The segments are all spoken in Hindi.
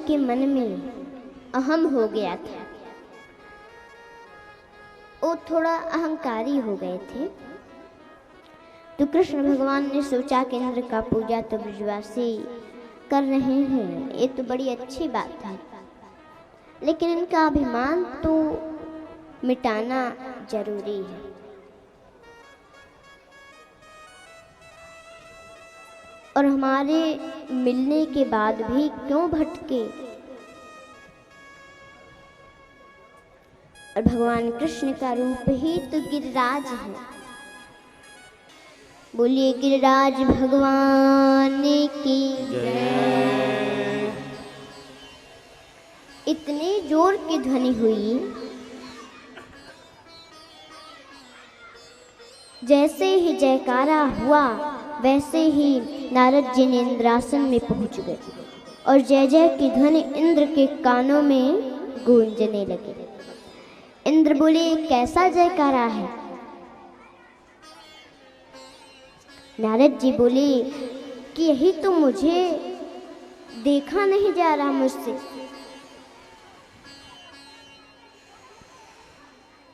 के मन में अहम हो गया था। वो थोड़ा अहंकारी हो गए थे। तो कृष्ण भगवान ने सोचा कि इंद्र का पूजा तो ब्रजवासी कर रहे हैं, ये तो बड़ी अच्छी बात है, लेकिन इनका अभिमान तो मिटाना जरूरी है। और हमारे मिलने के बाद भी क्यों भटके। और भगवान कृष्ण का रूप ही तो गिरिराज है। बोलिए गिरिराज भगवान की जय। इतने जोर की ध्वनि हुई, जैसे ही जयकारा हुआ वैसे ही नारद जी ने इंद्रासन में पहुंच गए और जय जय की ध्वनि इंद्र के कानों में गूंजने लगी। इंद्र बोले, कैसा जयकारा है? नारद जी बोले कि यही तो मुझे देखा नहीं जा रहा मुझसे,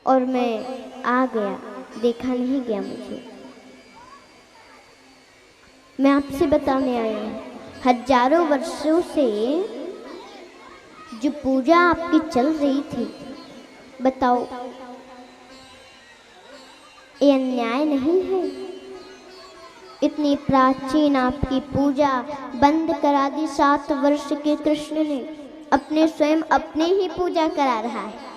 और मैं आ गया, देखा नहीं गया मुझे। मैं आपसे बताने आया हूँ, हजारों वर्षों से जो पूजा आपकी चल रही थी, बताओ ये अन्याय नहीं है? इतनी प्राचीन आपकी पूजा बंद करा दी 7 वर्ष के कृष्ण ने। अपने स्वयं अपने ही पूजा करा रहा है।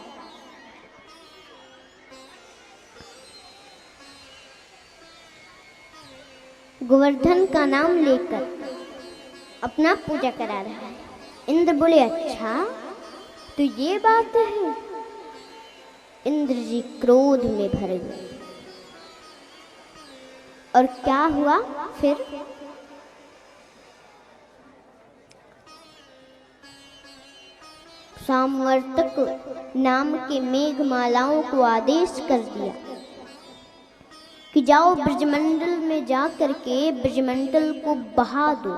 गोवर्धन का नाम लेकर अपना पूजा करा रहा है। इंद्र बोले, अच्छा तो ये बात है। इंद्र जी क्रोध में भर गए। और क्या हुआ फिर? सामवर्तक नाम के मेघमालाओं को आदेश कर दिया कि जाओ ब्रजमंडल में जा करके ब्रजमंडल को बहा दो।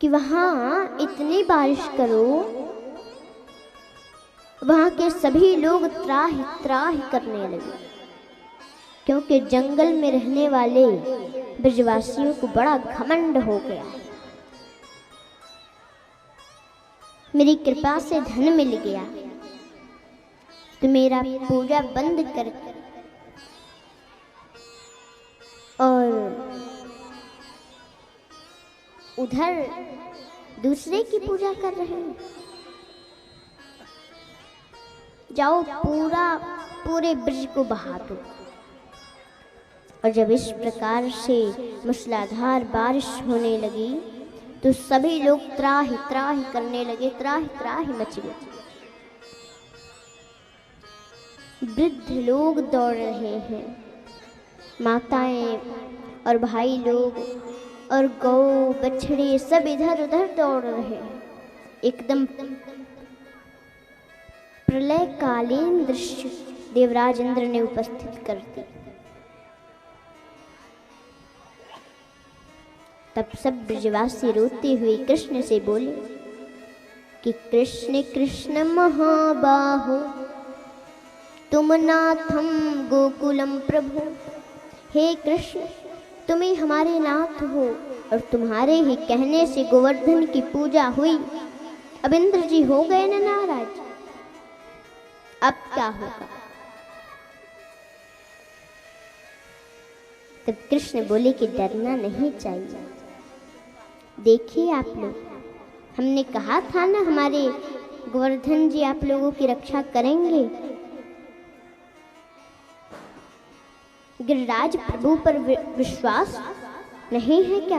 कि वहां इतनी बारिश करो, वहां के सभी लोग त्राहि त्राहि करने लगे, क्योंकि जंगल में रहने वाले ब्रजवासियों को बड़ा घमंड हो गया। मेरी कृपा से धन मिल गया तो मेरा पूजा बंद कर, और उधर दूसरे की पूजा कर रहे हैं। जाओ पूरे ब्रज को बहा दो। और जब इस प्रकार से मूसलाधार बारिश होने लगी तो सभी लोग त्राहि त्राहि करने लगे, त्राहि त्राहि मच गए। वृद्ध लोग दौड़ रहे हैं, माताएं और भाई लोग और गौ बछड़े सब इधर उधर दौड़ रहे हैं। एकदम प्रलयकालीन दृश्य देवराज इंद्र ने उपस्थित कर दी। तब सब ब्रजवासी रोते हुए कृष्ण से बोले कि कृष्ण कृष्ण महाबाहो तुम नाथम गोकुलम प्रभु। हे कृष्ण, तुम ही हमारे नाथ हो और तुम्हारे ही कहने से गोवर्धन की पूजा हुई। अब इंद्र जी हो गए ना नाराज, अब क्या होगा? तब कृष्ण बोले कि डरना नहीं चाहिए। देखिए आप लोग, हमने कहा था ना हमारे गोवर्धन जी आप लोगों की रक्षा करेंगे। गिरिराज प्रभु पर विश्वास नहीं है क्या?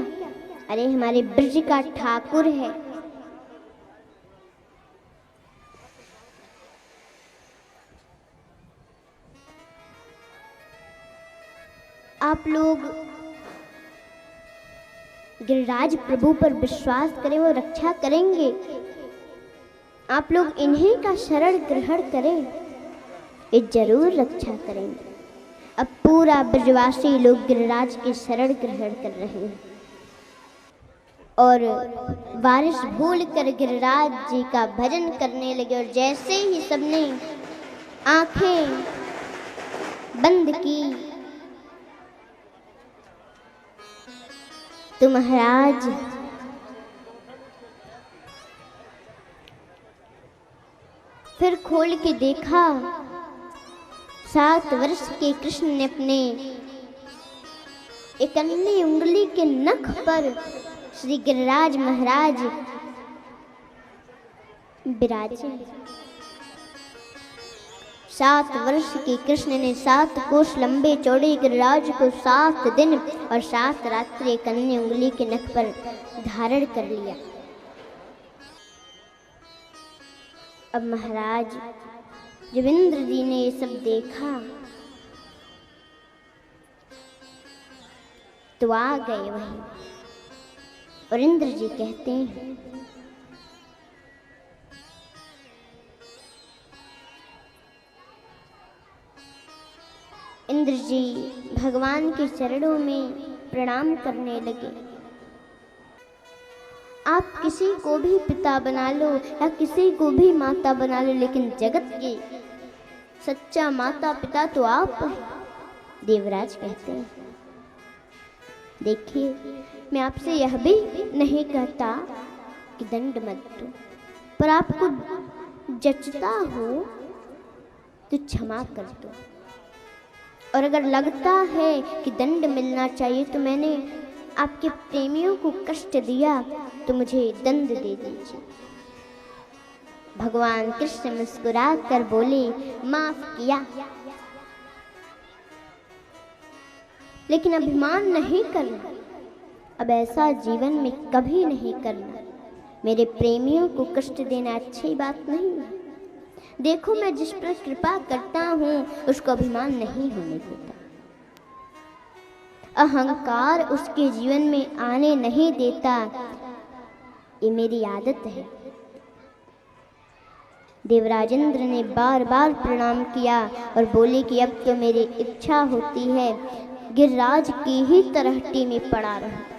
अरे हमारे ब्रज का ठाकुर है। आप लोग गिरिराज प्रभु पर विश्वास करें, वो रक्षा करेंगे। आप लोग इन्हीं का शरण ग्रहण करें। ये जरूर रक्षा करेंगे। अब पूरा ब्रजवासी लोग गिरिराज के शरण ग्रहण कर रहे हैं और वारिस भूल कर गिरिराज जी का भजन करने लगे। और जैसे ही सबने आंखें बंद की तो महाराज फिर खोल के देखा, 7 वर्ष के कृष्ण ने अपने इकल्ली उंगली के नख पर श्री गिरिराज महाराज विराजे। 7 वर्ष के कृष्ण ने 7 कोस लंबे चौड़े गिरिराज को 7 दिन और 7 रात्रि इकल्ली उंगली के नख पर धारण कर लिया। अब महाराज जब इंद्र जी ने ये सब देखा तो आ गए वहीं और इंद्र जी कहते हैं, इंद्र जी भगवान के चरणों में प्रणाम करने लगे। आप किसी को भी पिता बना लो या किसी को भी माता बना लो, लेकिन जगत के सच्चा माता पिता तो आप हैं। देवराज कहते हैं, देखिए मैं आपसे यह भी नहीं कहता कि दंड मत दो, पर आपको जचता हो तो क्षमा कर दो, और अगर लगता है कि दंड मिलना चाहिए तो मैंने आपके प्रेमियों को कष्ट दिया तो मुझे दंड दे दीजिए। भगवान कृष्ण मुस्कुरा कर बोले, माफ किया, लेकिन अभिमान नहीं करना, अब ऐसा जीवन में कभी नहीं करना। मेरे प्रेमियों को कष्ट देना अच्छी बात नहीं है। देखो मैं जिस पर कृपा करता हूँ उसको अभिमान नहीं होने देता, अहंकार उसके जीवन में आने नहीं देता, ये मेरी आदत है। देवराज इंद्र ने बार बार प्रणाम किया और बोले कि अब तो मेरी इच्छा होती है गिरिराज की ही तरहटी में पड़ा रहूं।